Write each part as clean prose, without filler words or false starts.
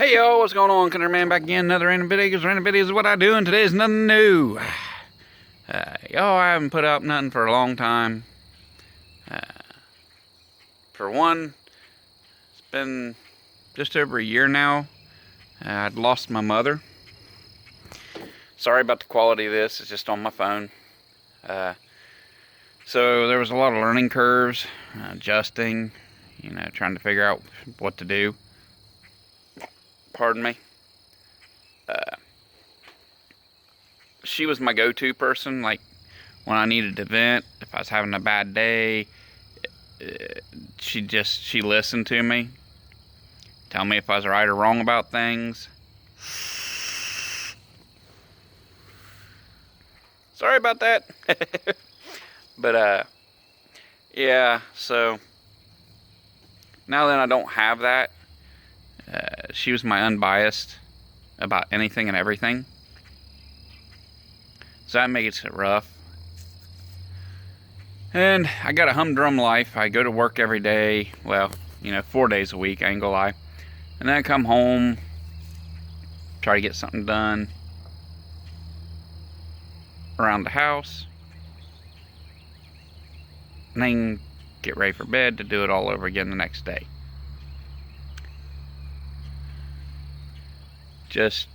Hey yo, what's going on? Country Man back again. Another random videos is what I do, and today's nothing new. I haven't put out nothing for a long time. For one, it's been just over a year now. I'd lost my mother. Sorry about the quality of this, it's just on my phone. So there was a lot of learning curves, adjusting, trying to figure out what to do. Pardon me. She was my go-to person, like when I needed to vent, if I was having a bad day, she listened to me, tell me if I was right or wrong about things. Sorry about that. But yeah, so now that I don't have that, she was my unbiased about anything and everything. So that makes it rough. And I got a humdrum life. I go to work every day. Well, 4 days a week, I ain't gonna lie. And then I come home, try to get something done around the house, and then get ready for bed to do it all over again the next day. Just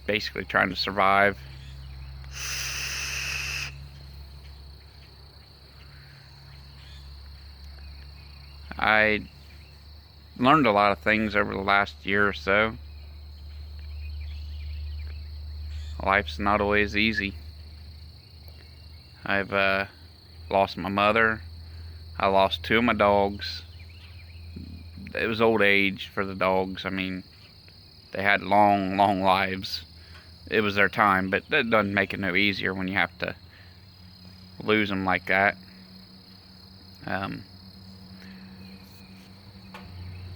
basically trying to survive. I learned a lot of things over the last year or so. Life's not always easy. I've lost my mother. I lost 2 of my dogs. It was old age for the dogs. I mean, they had long lives. It was their time, but that doesn't make it no easier when you have to lose them like that.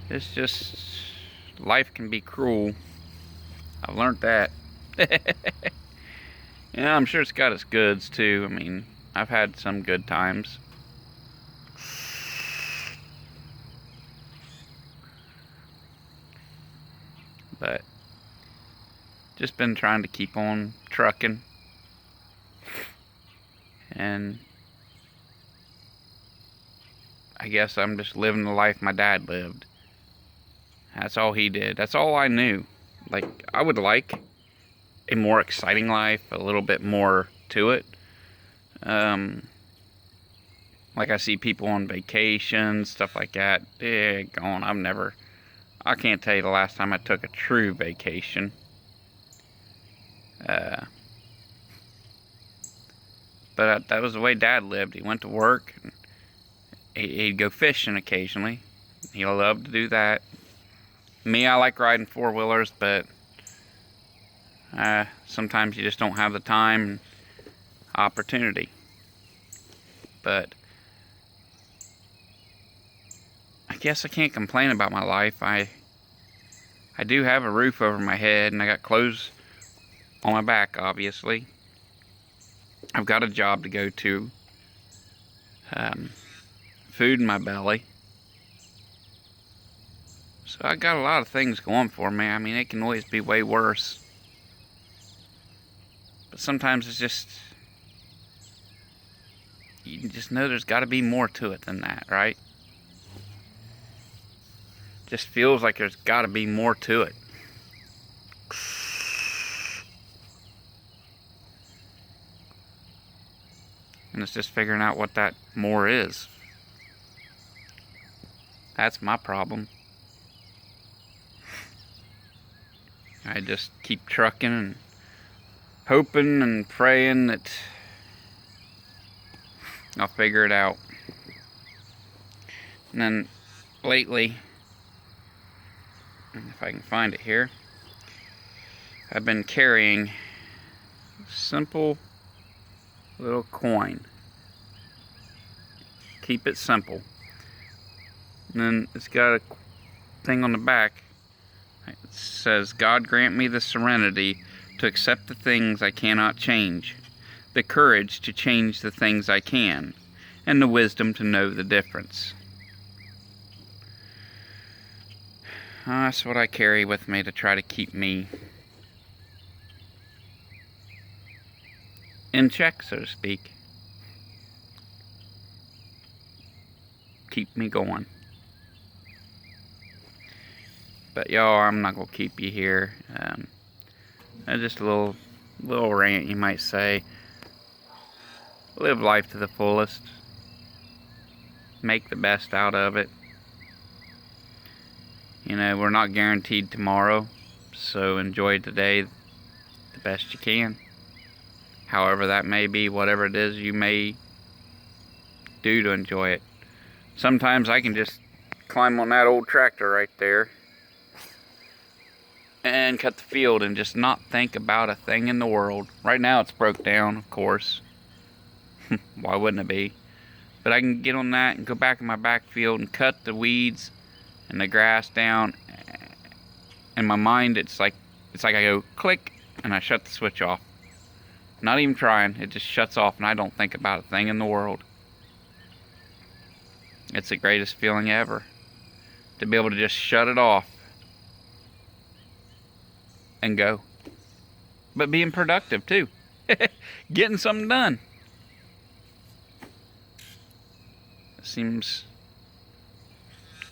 It's just, life can be cruel. I've learned that. Yeah, I'm sure it's got its goods too. I mean, I've had some good times. But just been trying to keep on trucking. And I guess I'm just living the life my dad lived. That's all he did. That's all I knew. Like, I would like a more exciting life, a little bit more to it. Like I see people on vacation, stuff like that. I can't tell you the last time I took a true vacation. But that was the way Dad lived. He went to work, and he'd go fishing occasionally. He loved to do that. Me, I like riding 4-wheelers, but sometimes you just don't have the time and opportunity. But I guess I can't complain about my life. I do have a roof over my head, and I got clothes on my back, obviously. I've got a job to go to. Food in my belly. So I got a lot of things going for me. I mean, it can always be way worse. But sometimes it's just, you just know there's got to be more to it than that, right? Just feels like there's got to be more to it. And it's just figuring out what that more is. That's my problem. I just keep trucking and hoping and praying that I'll figure it out. And then lately, if I can find it here, I've been carrying a simple little coin. Keep it simple. And then it's got a thing on the back. It says, God grant me the serenity to accept the things I cannot change, the courage to change the things I can, and the wisdom to know the difference. That's what I carry with me to try to keep me in check, so to speak. Keep me going. But y'all, I'm not gonna keep you here. Just a little rant, you might say. Live life to the fullest. Make the best out of it. You know, we're not guaranteed tomorrow, so enjoy today the best you can. However that may be, whatever it is you may do to enjoy it. Sometimes I can just climb on that old tractor right there and cut the field and just not think about a thing in the world. Right now it's broke down, of course. Why wouldn't it be? But I can get on that and go back in my backfield and cut the weeds and the grass down. In my mind, it's like I go click and I shut the switch off. Not even trying, it just shuts off and I don't think about a thing in the world. It's the greatest feeling ever, to be able to just shut it off and go. But being productive too. Getting something done.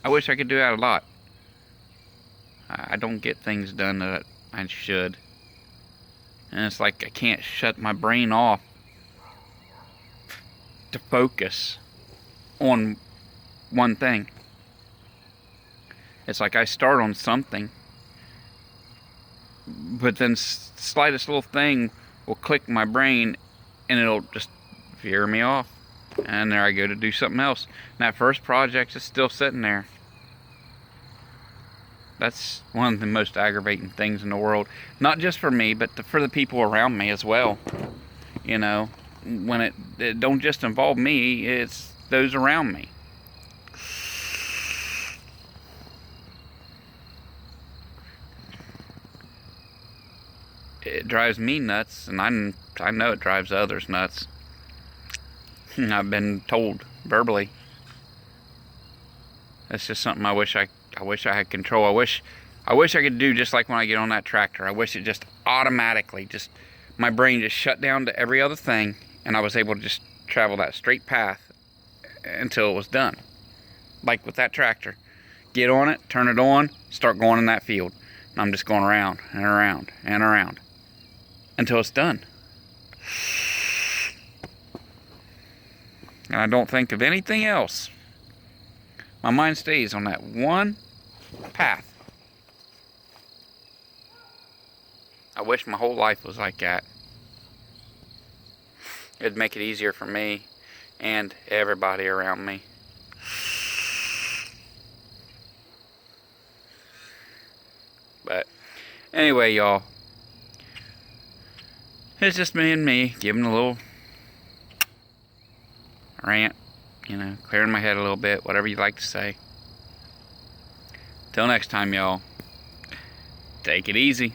I wish I could do that a lot. I don't get things done that I should. And it's like I can't shut my brain off to focus on one thing. It's like I start on something, but then slightest little thing will click my brain and it'll just veer me off. And there I go to do something else. And that first project is still sitting there. That's one of the most aggravating things in the world. Not just for me, but for the people around me as well. You know, when it don't just involve me, it's those around me. It drives me nuts, and I know it drives others nuts. I've been told verbally. That's just something I wish I had control. I wish I could do just like when I get on that tractor. I wish it just automatically, my brain just shut down to every other thing, and I was able to just travel that straight path until it was done. Like with that tractor. Get on it, turn it on, start going in that field. And I'm just going around and around and around until it's done. And I don't think of anything else. My mind stays on that one path. I wish my whole life was like that. It'd make it easier for me and everybody around me. But anyway, y'all, it's just me and me giving a little rant, you know, clearing my head a little bit, whatever you like to say. Till next time, y'all, take it easy.